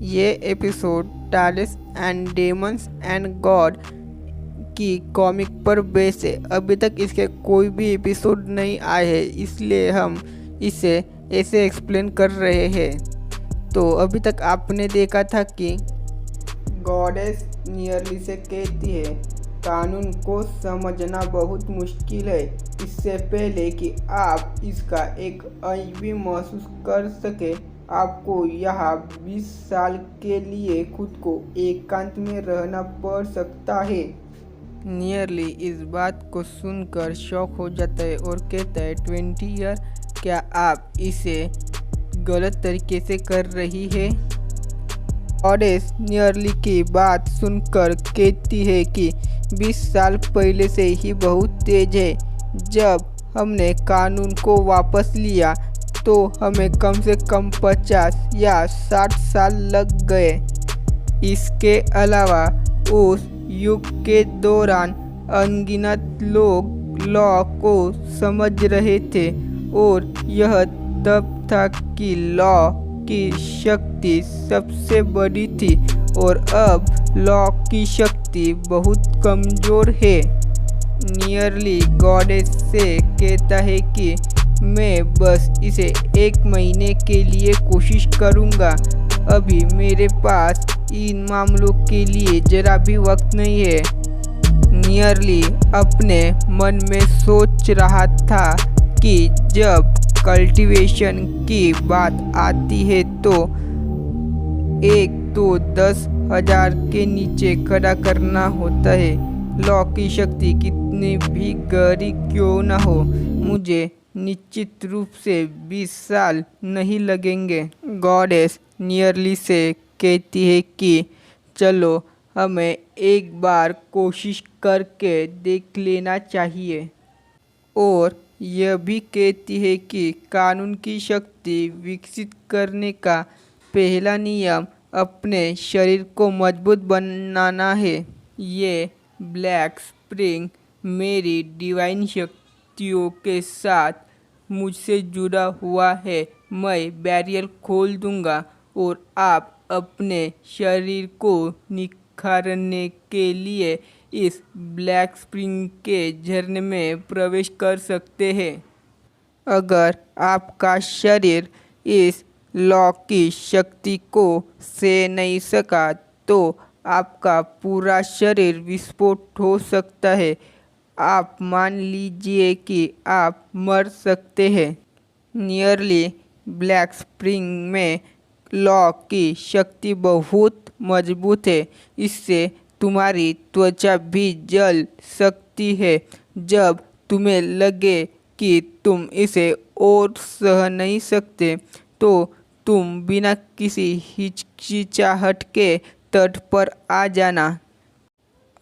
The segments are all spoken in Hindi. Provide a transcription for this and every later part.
ये episode Tales and Demons and God की कॉमिक पर बेस है। अभी तक इसके कोई भी एपिसोड नहीं आए हैं, इसलिए हम इसे ऐसे एक्सप्लेन कर रहे हैं। तो अभी तक आपने देखा था कि गॉडेस नियरली से कहती है कानून को समझना बहुत मुश्किल है। इससे पहले कि आप इसका एक अंश भी महसूस कर सके, आपको यहाँ 20 साल के लिए खुद को एकांत में रहना पड़ सकता है। नियरली इस बात को सुनकर शॉक हो जाता है और कहता है 20 ईयर, क्या आप इसे गलत तरीके से कर रही है? गॉडेस नियरली की बात सुनकर कहती है कि 20 साल पहले से ही बहुत तेज है। जब हमने कानून को वापस लिया तो हमें कम से कम 50 या 60 साल लग गए। इसके अलावा उस युग के दौरान अनगिनत लोग लॉ को समझ रहे थे और यह तब था कि लॉ की शक्ति सबसे बड़ी थी और अब लॉ की शक्ति बहुत कमज़ोर है। नियरली गॉडेस से कहता है कि मैं बस इसे 1 महीने के लिए कोशिश करूँगा। अभी मेरे पास इन मामलों के लिए ज़रा भी वक्त नहीं है। नियरली अपने मन में सोच रहा था कि जब कल्टीवेशन की बात आती है तो एक तो 10,000 के नीचे खड़ा करना होता है। लॉ की शक्ति कितनी भी गहरी क्यों न हो, मुझे निश्चित रूप से 20 साल नहीं लगेंगे। गॉडेस नियरली से कहती है कि चलो हमें एक बार कोशिश करके देख लेना चाहिए, और यह भी कहती है कि कानून की शक्ति विकसित करने का पहला नियम अपने शरीर को मजबूत बनाना है। ये ब्लैक स्प्रिंग मेरी डिवाइन शक्तियों के साथ मुझसे जुड़ा हुआ है। मैं बैरियर खोल दूंगा और आप अपने शरीर को निखारने के लिए इस ब्लैक स्प्रिंग के झरने में प्रवेश कर सकते हैं। अगर आपका शरीर इस लॉ की शक्ति को सह नहीं सका तो आपका पूरा शरीर विस्फोट हो सकता है। आप मान लीजिए कि आप मर सकते हैं। नियरली ब्लैक स्प्रिंग में लॉ की शक्ति बहुत मजबूत है। इससे तुम्हारी त्वचा भी जल सकती है। जब तुम्हें लगे कि तुम इसे और सह नहीं सकते तो तुम बिना किसी हिचकिचाहट के तट पर आ जाना।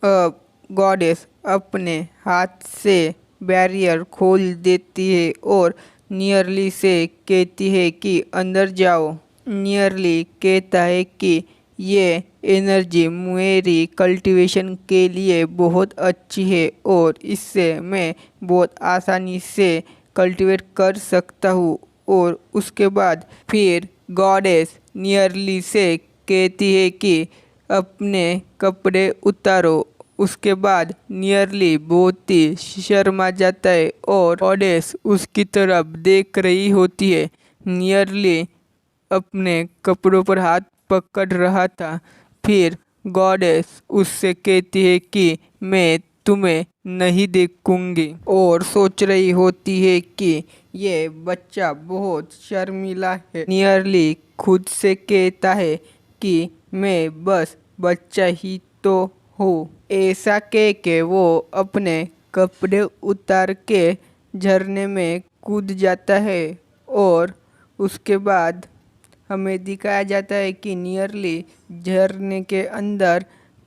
अब गॉडेस अपने हाथ से बैरियर खोल देती है और नियरली से कहती है कि अंदर जाओ। नियरली कहता है कि ये एनर्जी मेरी कल्टीवेशन के लिए बहुत अच्छी है और इससे मैं बहुत आसानी से कल्टीवेट कर सकता हूँ। और उसके बाद फिर गॉडेस नियरली से कहती है कि अपने कपड़े उतारो। उसके बाद नियरली बहुत ही शर्मा जाता है और गॉडेस उसकी तरफ देख रही होती है। नियरली अपने कपड़ों पर हाथ पकड़ रहा था। फिर गॉडेस उससे कहती है कि मैं तुम्हें नहीं देखूंगी, और सोच रही होती है कि ये बच्चा बहुत शर्मीला है। नियरली खुद से कहता है कि मैं बस बच्चा ही तो हूँ। ऐसा कह के वो अपने कपड़े उतार के झरने में कूद जाता है और उसके बाद हमें दिखाया जाता है कि नियरली झरने के अंदर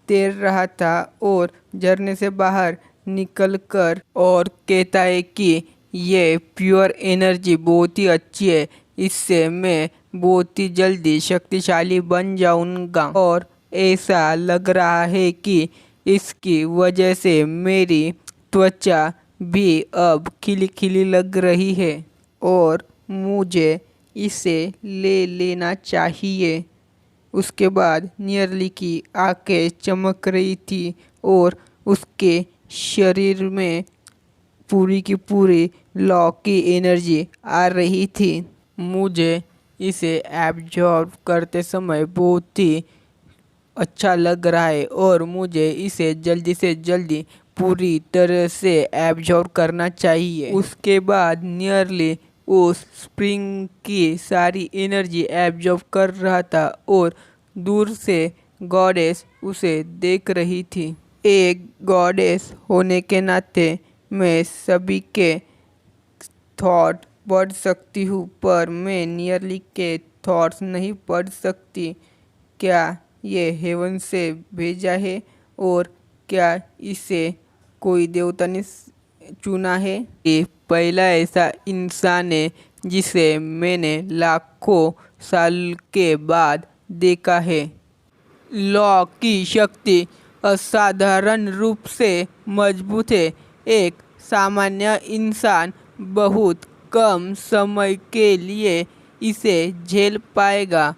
तैर रहा था और झरने से बाहर निकलकर और कहता है कि ये प्योर एनर्जी बहुत ही अच्छी है, इससे मैं बहुत ही जल्दी शक्तिशाली बन जाऊंगा और ऐसा लग रहा है कि इसकी वजह से मेरी त्वचा भी अब खिली खिली लग रही है और मुझे इसे ले लेना चाहिए। उसके बाद नियरली की आंखें चमक रही थी और उसके शरीर में पूरी की पूरी लॉ की एनर्जी आ रही थी। मुझे इसे एब्जॉर्ब करते समय बहुत ही अच्छा लग रहा है और मुझे इसे जल्दी से जल्दी पूरी तरह से एब्जॉर्ब करना चाहिए। उसके बाद नियरली उस स्प्रिंग की सारी एनर्जी एब्जॉर्ब कर रहा था और दूर से गॉडेस उसे देख रही थी। एक गॉडेस होने के नाते मैं सभी के थॉट पढ़ सकती हूँ, पर मैं नियरली के थॉट्स नहीं पढ़ सकती। क्या ये हेवन से भेजा है और क्या इसे कोई देवता ने चुना है? ये पहला ऐसा इंसान है जिसे मैंने लाखों साल के बाद देखा है। लॉ की शक्ति असाधारण रूप से मजबूत है। एक सामान्य इंसान बहुत कम समय के लिए इसे झेल पाएगा।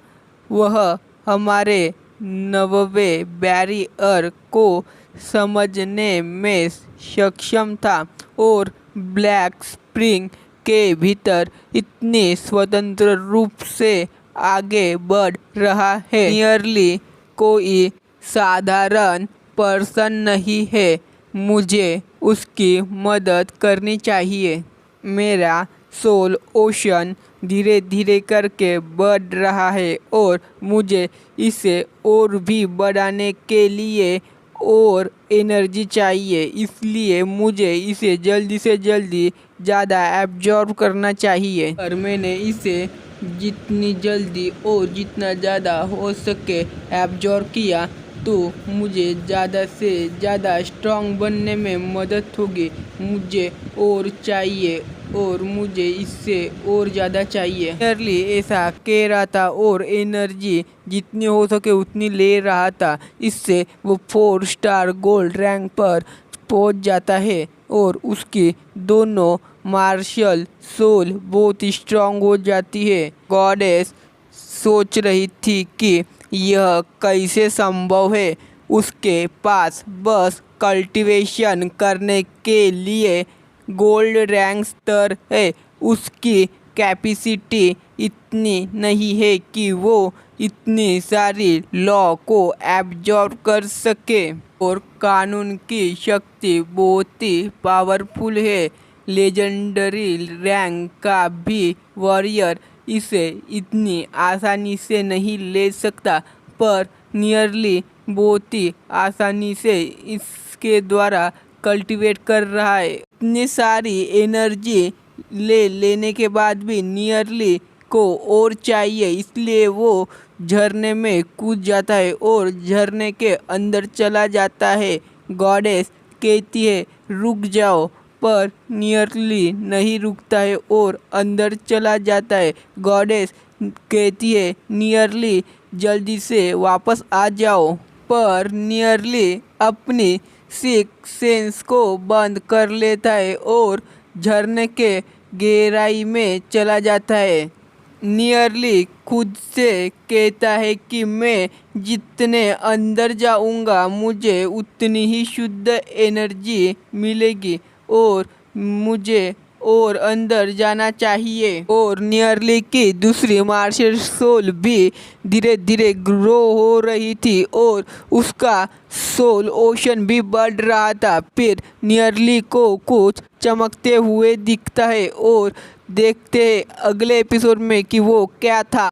वह हमारे नववे बैरियर को समझने में सक्षम था और ब्लैक स्प्रिंग के भीतर इतनी स्वतंत्र रूप से आगे बढ़ रहा है। नियरली कोई साधारण पर्सन नहीं है। मुझे उसकी मदद करनी चाहिए। मेरा सोल ओशन धीरे धीरे करके बढ़ रहा है और मुझे इसे और भी बढ़ाने के लिए और एनर्जी चाहिए, इसलिए मुझे इसे जल्दी से जल्दी ज़्यादा एब्जॉर्ब करना चाहिए। पर मैंने इसे जितनी जल्दी और जितना ज़्यादा हो सके एब्जॉर्ब किया तो मुझे ज़्यादा से ज़्यादा स्ट्रांग बनने में मदद होगी। मुझे और चाहिए और मुझे इससे और ज़्यादा चाहिए। नियरली ऐसा कह रहा था और एनर्जी जितनी हो सके उतनी ले रहा था। इससे वो 4 स्टार गोल्ड रैंक पर पहुंच जाता है और उसकी दोनों मार्शल सोल बहुत स्ट्रांग हो जाती है। गॉडेस सोच रही थी कि यह कैसे संभव है। उसके पास बस कल्टीवेशन करने के लिए गोल्ड रैंक स्तर है। उसकी कैपेसिटी इतनी नहीं है कि वो इतनी सारी लॉ को एब्जॉर्ब कर सके और कानून की शक्ति बहुत ही पावरफुल है। लेजेंडरी रैंक का भी वॉरियर इसे इतनी आसानी से नहीं ले सकता, पर नियरली बहुत ही आसानी से इसके द्वारा कल्टीवेट कर रहा है। इतनी सारी एनर्जी लेने के बाद भी नियरली को और चाहिए, इसलिए वो झरने में कूद जाता है और झरने के अंदर चला जाता है। गॉडेस कहती है रुक जाओ, पर नियरली नहीं रुकता है और अंदर चला जाता है। गॉडेस कहती है नियरली जल्दी से वापस आ जाओ, पर नियरली अपनी सिक्स सेंस को बंद कर लेता है और झरने के गहराई में चला जाता है। नियरली खुद से कहता है कि मैं जितने अंदर जाऊंगा मुझे उतनी ही शुद्ध एनर्जी मिलेगी और मुझे और अंदर जाना चाहिए। और नियरली की दूसरी मार्शल सोल भी धीरे धीरे ग्रो हो रही थी और उसका सोल ओशन भी बढ़ रहा था। फिर नियरली को कुछ चमकते हुए दिखता है और देखते हैं अगले एपिसोड में कि वो क्या था।